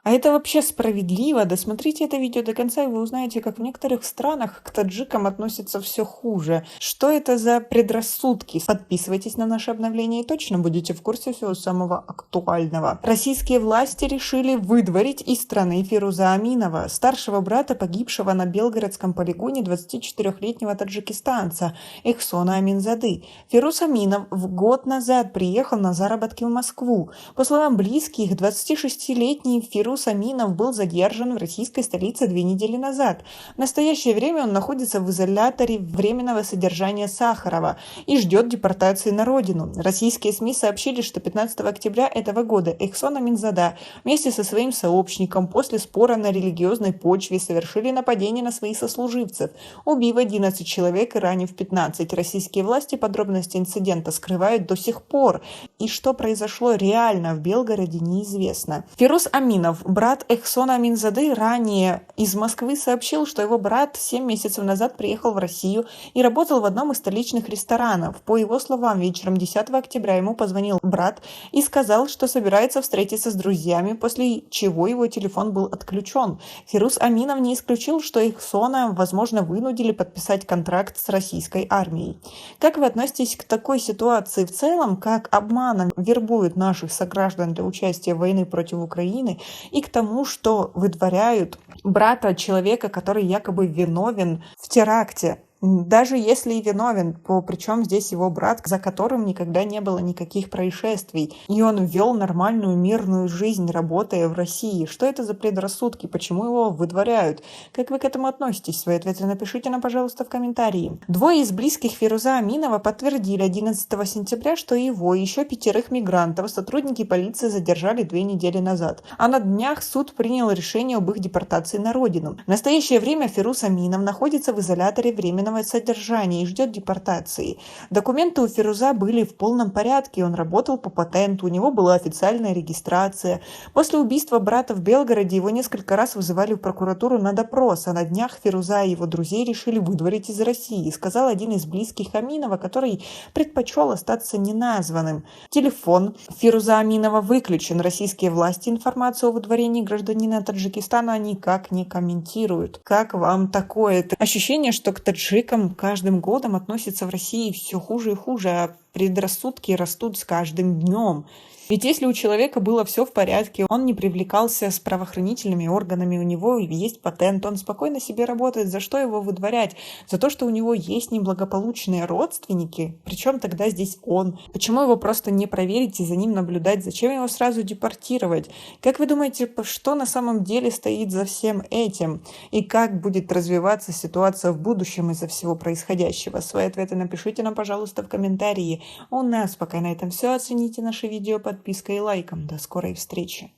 А это вообще справедливо? Досмотрите это видео до конца, и вы узнаете, как в некоторых странах к таджикам относятся все хуже. Что это за предрассудки? Подписывайтесь на наше обновление и точно будете в курсе всего самого актуального. Российские власти решили выдворить из страны Фируза Аминова, старшего брата погибшего на Белгородском полигоне 24-летнего таджикистанца Эхсона Аминзады. Фируз Аминов год назад приехал на заработки в Москву. По словам близких, 26-летний Фируз Аминов был задержан в российской столице 2 недели назад. В настоящее время он находится в изоляторе временного содержания Сахарова и ждет депортации на родину. Российские СМИ сообщили, что 15 октября этого года Эхсон Аминзада вместе со своим сообщником после спора на религиозной почве совершили нападение на своих сослуживцев, убив 11 человек и ранив 15. Российские власти подробности инцидента скрывают до сих пор. И что произошло реально в Белгороде, неизвестно. Фируз Аминов, брат Эхсона Аминзады, ранее из Москвы сообщил, что его брат 7 месяцев назад приехал в Россию и работал в одном из столичных ресторанов. По его словам, вечером 10 октября ему позвонил брат и сказал, что собирается встретиться с друзьями, после чего его телефон был отключен. Фируз Аминов не исключил, что Эхсона, возможно, вынудили подписать контракт с российской армией. Как вы относитесь к такой ситуации в целом, как обманом вербуют наших сограждан для участия в войне против Украины, и к тому, что выдворяют брата человека, который якобы виновен в теракте? Даже если и виновен, то причем здесь его брат, за которым никогда не было никаких происшествий, и он вел нормальную мирную жизнь, работая в России. Что это за предрассудки? Почему его выдворяют? Как вы к этому относитесь? Свои ответы напишите нам, пожалуйста, в комментарии. Двое из близких Фируза Аминова подтвердили 11 сентября, что его и еще 5 мигрантов сотрудники полиции задержали 2 недели назад. А на днях суд принял решение об их депортации на родину. В настоящее время Фируз Аминов находится в изоляторе временного содержания и ждет депортации. Документы у Фируза были в полном порядке, он работал по патенту, у него была официальная регистрация. После убийства брата в Белгороде его несколько раз вызывали в прокуратуру на допрос, а на днях Фируза и его друзей решили выдворить из России, сказал один из близких Аминова, который предпочел остаться неназванным. Телефон Фируза Аминова выключен. Российские власти информацию о выдворении гражданина Таджикистана никак не комментируют. Как вам такое? Ощущение, что к таджикам каждым годом относятся в России все хуже и хуже, а предрассудки растут с каждым днем. Ведь если у человека было все в порядке, он не привлекался с правоохранительными органами, у него есть патент, он спокойно себе работает, за что его выдворять? За то, что у него есть неблагополучные родственники? Причем тогда здесь он? Почему его просто не проверить и за ним наблюдать? Зачем его сразу депортировать? Как вы думаете, что на самом деле стоит за всем этим? И как будет развиваться ситуация в будущем из-за всего происходящего? Свои ответы напишите нам, пожалуйста, в комментарии. У нас пока на этом все. Оцените наше видео подпиской и лайком. До скорой встречи.